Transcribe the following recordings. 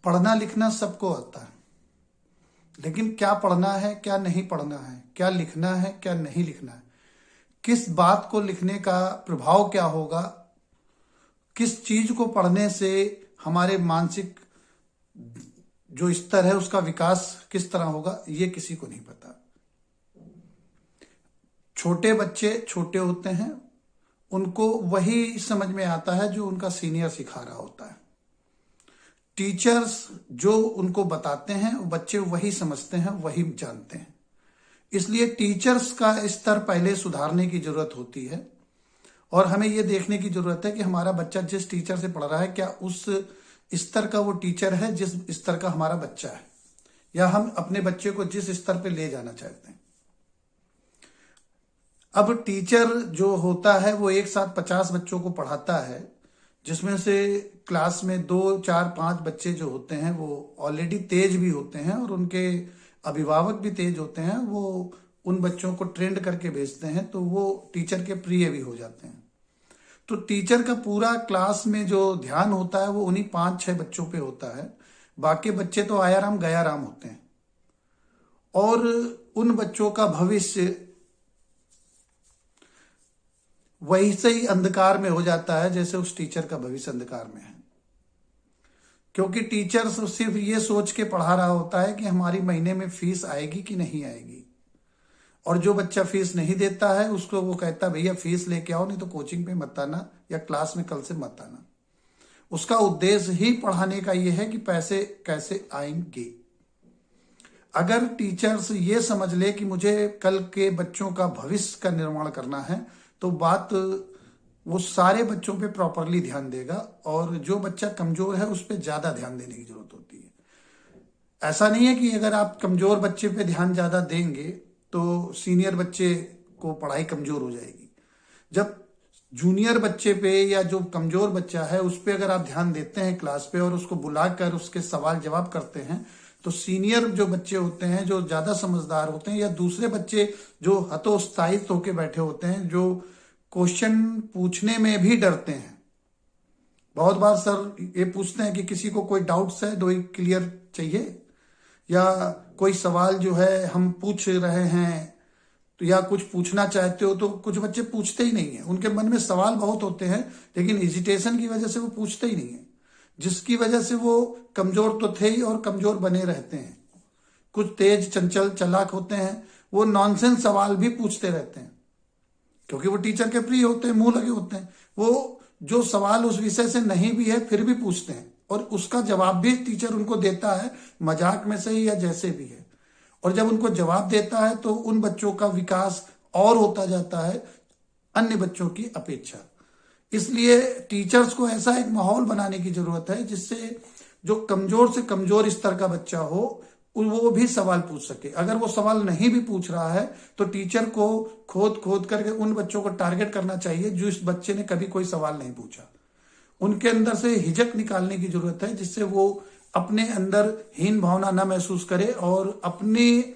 पढ़ना लिखना सबको आता है, लेकिन क्या पढ़ना है क्या नहीं पढ़ना है, क्या लिखना है क्या नहीं लिखना है, किस बात को लिखने का प्रभाव क्या होगा, किस चीज को पढ़ने से हमारे मानसिक जो स्तर है उसका विकास किस तरह होगा, ये किसी को नहीं पता। छोटे बच्चे छोटे होते हैं, उनको वही समझ में आता है जो उनका सीनियर सिखा रहा होता है। टीचर्स जो उनको बताते हैं वो बच्चे वही समझते हैं, वही जानते हैं। इसलिए टीचर्स का स्तर पहले सुधारने की जरूरत होती है और हमें यह देखने की जरूरत है कि हमारा बच्चा जिस टीचर से पढ़ रहा है क्या उस स्तर का वो टीचर है जिस स्तर का हमारा बच्चा है, या हम अपने बच्चे को जिस स्तर पे ले जाना चाहते हैं। अब टीचर जो होता है वो एक साथ 50 बच्चों को पढ़ाता है, जिसमें से क्लास में 2, 4, 5 बच्चे जो होते हैं वो ऑलरेडी तेज भी होते हैं और उनके अभिभावक भी तेज होते हैं। वो उन बच्चों को ट्रेंड करके भेजते हैं तो वो टीचर के प्रिय भी हो जाते हैं। तो टीचर का पूरा क्लास में जो ध्यान होता है वो उन्हीं 5-6 बच्चों पे होता है। बाकी बच्चे तो आया राम गया राम होते हैं और उन बच्चों का भविष्य वैसे ही अंधकार में हो जाता है जैसे उस टीचर का भविष्य अंधकार में है, क्योंकि टीचर सिर्फ ये सोच के पढ़ा रहा होता है कि हमारी महीने में फीस आएगी कि नहीं आएगी। और जो बच्चा फीस नहीं देता है उसको वो कहता भैया फीस लेके आओ, नहीं तो कोचिंग पे मत आना या क्लास में कल से मत आना। उसका उद्देश्य ही पढ़ाने का ये है कि पैसे कैसे आएंगे। अगर टीचर्स ये समझ ले कि मुझे कल के बच्चों का भविष्य का निर्माण करना है तो बात वो सारे बच्चों पे प्रॉपरली ध्यान देगा और जो बच्चा कमजोर है उस पर ज्यादा ध्यान देने की जरूरत होती है। ऐसा नहीं है कि अगर आप कमजोर बच्चे पे ध्यान ज्यादा देंगे तो सीनियर बच्चे को पढ़ाई कमजोर हो जाएगी। जब जूनियर बच्चे पे या जो कमजोर बच्चा है उस पर अगर आप ध्यान देते हैं क्लास पे और उसको बुलाकर उसके सवाल जवाब करते हैं तो सीनियर जो बच्चे होते हैं जो ज्यादा समझदार होते हैं या दूसरे बच्चे जो हतोत्साहित होके बैठे होते हैं, जो क्वेश्चन पूछने में भी डरते हैं। बहुत बार सर ये पूछते हैं कि किसी को कोई डाउट्स है, दो क्लियर चाहिए, या कोई सवाल जो है हम पूछ रहे हैं तो या कुछ पूछना चाहते हो, तो कुछ बच्चे पूछते ही नहीं है। उनके मन में सवाल बहुत होते हैं लेकिन हेजिटेशन की वजह से वो पूछते ही नहीं है, जिसकी वजह से वो कमजोर तो थे ही और कमजोर बने रहते हैं। कुछ तेज चंचल चालाक होते हैं, वो नॉनसेंस सवाल भी पूछते रहते हैं क्योंकि वो टीचर के प्रिय होते हैं, मुंह लगे होते हैं। वो जो सवाल उस विषय से नहीं भी है फिर भी पूछते हैं और उसका जवाब भी टीचर उनको देता है, मजाक में से ही या जैसे भी है। और जब उनको जवाब देता है तो उन बच्चों का विकास और होता जाता है अन्य बच्चों की अपेक्षा। इसलिए टीचर्स को ऐसा एक माहौल बनाने की जरूरत है जिससे जो कमजोर से कमजोर स्तर का बच्चा हो वो भी सवाल पूछ सके। अगर वो सवाल नहीं भी पूछ रहा है तो टीचर को खोद खोद करके उन बच्चों को टारगेट करना चाहिए जो इस बच्चे ने कभी कोई सवाल नहीं पूछा। उनके अंदर से हिचक निकालने की जरूरत है जिससे वो अपने अंदर हीन भावना न महसूस करे और अपने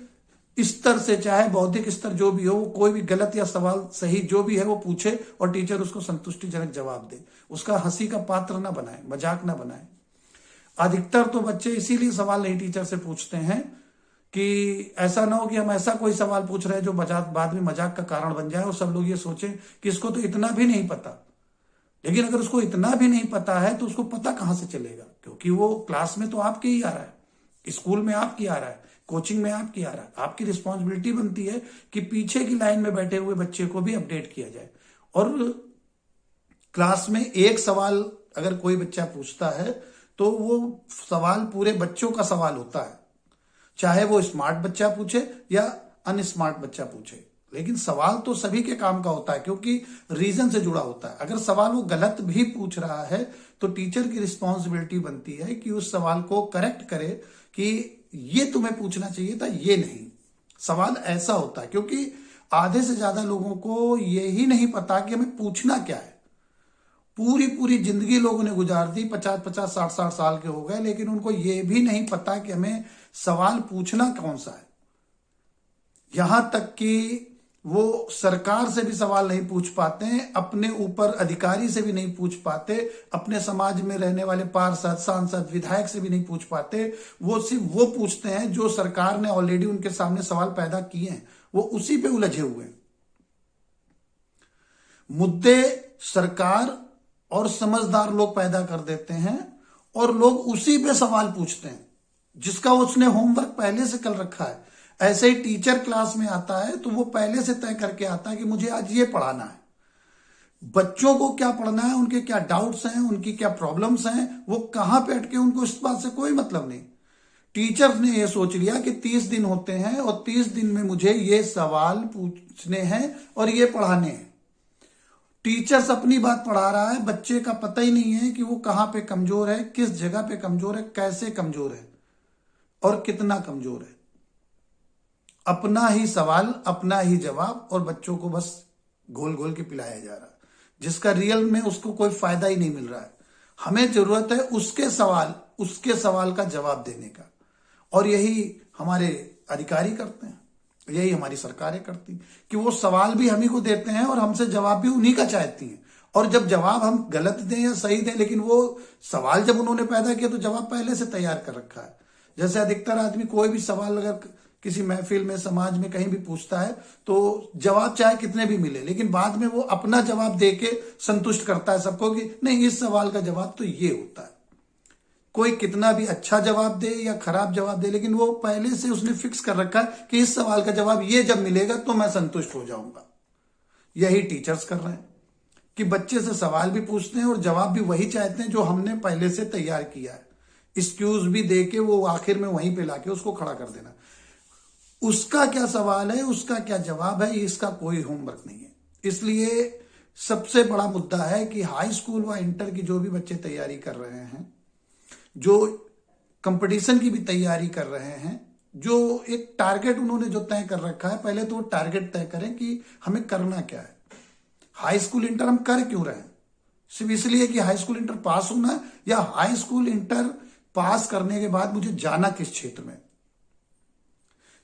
स्तर से, चाहे बौद्धिक स्तर जो भी हो, कोई भी गलत या सवाल सही जो भी है वो पूछे और टीचर उसको संतुष्टिजनक जवाब दे। उसका हंसी का पात्र ना बनाए, मजाक ना बनाए। अधिकतर तो बच्चे इसीलिए सवाल नहीं टीचर से पूछते हैं कि ऐसा ना हो कि हम ऐसा कोई सवाल पूछ रहे हैं जो बाद में मजाक का कारण बन जाए और सब लोग ये सोचें कि इसको तो इतना भी नहीं पता। लेकिन अगर उसको इतना भी नहीं पता है तो उसको पता कहां से चलेगा, क्योंकि वो क्लास में तो आपके ही आ रहा है, स्कूल में आपकी आ रहा है, कोचिंग में आपकी आ रहा है। आपकी रिस्पॉन्सिबिलिटी बनती है कि पीछे की लाइन में बैठे हुए बच्चे को भी अपडेट किया जाए। और क्लास में एक सवाल अगर कोई बच्चा पूछता है तो वो सवाल पूरे बच्चों का सवाल होता है, चाहे वो स्मार्ट बच्चा पूछे या अनस्मार्ट बच्चा पूछे, लेकिन सवाल तो सभी के काम का होता है क्योंकि रीजन से जुड़ा होता है। अगर सवाल वो गलत भी पूछ रहा है तो टीचर की रिस्पॉन्सिबिलिटी बनती है कि उस सवाल को करेक्ट करे कि ये तुम्हें पूछना चाहिए था, ये नहीं। सवाल ऐसा होता है क्योंकि आधे से ज्यादा लोगों को यही नहीं पता कि हमें पूछना क्या है। पूरी पूरी जिंदगी लोगों ने गुजार दी, 50-50, 60-60 साल के हो गए, लेकिन उनको यह भी नहीं पता कि हमें सवाल पूछना कौन सा है। यहां तक कि वो सरकार से भी सवाल नहीं पूछ पाते हैं, अपने ऊपर अधिकारी से भी नहीं पूछ पाते, अपने समाज में रहने वाले पार्षद, सांसद, विधायक से भी नहीं पूछ पाते। वो सिर्फ वो पूछते हैं जो सरकार ने ऑलरेडी उनके सामने सवाल पैदा किए हैं, वो उसी पे उलझे हुए हैं। मुद्दे सरकार और समझदार लोग पैदा कर देते हैं और लोग उसी पे सवाल पूछते हैं जिसका उसने होमवर्क पहले से कर रखा है। ऐसे ही टीचर क्लास में आता है तो वो पहले से तय करके आता है कि मुझे आज ये पढ़ाना है। बच्चों को क्या पढ़ना है, उनके क्या डाउट्स हैं, उनकी क्या प्रॉब्लम्स हैं, वो कहां पे अटके, उनको इस बात से कोई मतलब नहीं। टीचर्स ने ये सोच लिया कि 30 दिन होते हैं और 30 दिन में मुझे ये सवाल पूछने हैं और ये पढ़ाने हैं। टीचर्स अपनी बात पढ़ा रहा है, बच्चे का पता ही नहीं है कि वो कहां पे कमजोर है, किस जगह पे कमजोर है, कैसे कमजोर है और कितना कमजोर है। अपना ही सवाल, अपना ही जवाब, और बच्चों को बस घोल घोल के पिलाया जा रहा है, जिसका रियल में उसको कोई फायदा ही नहीं मिल रहा है। हमें जरूरत है उसके सवाल का जवाब देने का, और यही हमारे अधिकारी करते हैं, यही हमारी सरकारें करती कि वो सवाल भी हम ही को देते हैं और हमसे जवाब भी उन्हीं का चाहती हैं। और जब जवाब हम गलत दें या सही दें, लेकिन वो सवाल जब उन्होंने पैदा किया तो जवाब पहले से तैयार कर रखा है। जैसे अधिकतर आदमी कोई भी सवाल अगर किसी महफिल में, समाज में कहीं भी पूछता है तो जवाब चाहे कितने भी मिले, लेकिन बाद में वो अपना जवाब दे के संतुष्ट करता है सबको कि नहीं, इस सवाल का जवाब तो ये होता है। कोई कितना भी अच्छा जवाब दे या खराब जवाब दे, लेकिन वो पहले से उसने फिक्स कर रखा है कि इस सवाल का जवाब ये जब मिलेगा तो मैं संतुष्ट हो जाऊंगा। यही टीचर्स कर रहे हैं कि बच्चे से सवाल भी पूछते हैं और जवाब भी वही चाहते हैं जो हमने पहले से तैयार किया है। एक्सक्यूज भी दे के वो आखिर में वहीं पे लाके उसको खड़ा कर देना। उसका क्या सवाल है, उसका क्या जवाब है, इसका कोई होमवर्क नहीं है। इसलिए सबसे बड़ा मुद्दा है कि हाई स्कूल व इंटर की जो भी बच्चे तैयारी कर रहे हैं, जो कंपटीशन की भी तैयारी कर रहे हैं, जो एक टारगेट उन्होंने जो तय कर रखा है, पहले तो वो टारगेट तय करें कि हमें करना क्या है। हाई स्कूल इंटर हम कर क्यों रहे हैं? सिर्फ इसलिए कि हाई स्कूल इंटर पास होना है, या हाई स्कूल इंटर पास करने के बाद मुझे जाना किस क्षेत्र में,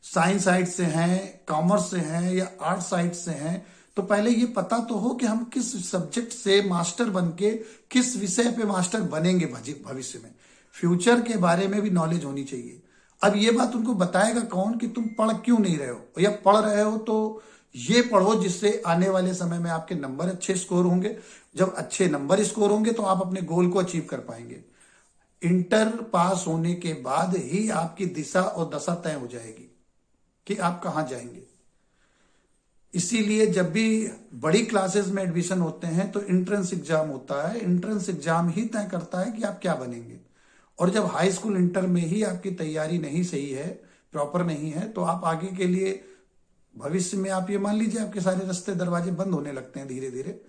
साइंस साइड से हैं, कॉमर्स से हैं या आर्ट साइड से हैं, तो पहले ये पता तो हो कि हम किस सब्जेक्ट से मास्टर बन के किस विषय पे मास्टर बनेंगे भविष्य में। फ्यूचर के बारे में भी नॉलेज होनी चाहिए। अब ये बात उनको बताएगा कौन कि तुम पढ़ क्यों नहीं रहे हो, या पढ़ रहे हो तो ये पढ़ो जिससे आने वाले समय में आपके नंबर अच्छे स्कोर होंगे। जब अच्छे नंबर स्कोर होंगे तो आप अपने गोल को अचीव कर पाएंगे। इंटर पास होने के बाद ही आपकी दिशा और दशा तय हो जाएगी कि आप कहां जाएंगे। इसीलिए जब भी बड़ी क्लासेस में एडमिशन होते हैं तो एंट्रेंस एग्जाम होता है। एंट्रेंस एग्जाम ही तय करता है कि आप क्या बनेंगे। और जब हाई स्कूल इंटर में ही आपकी तैयारी नहीं सही है, प्रॉपर नहीं है, तो आप आगे के लिए भविष्य में आप ये मान लीजिए आपके सारे रास्ते दरवाजे बंद होने लगते हैं धीरे धीरे।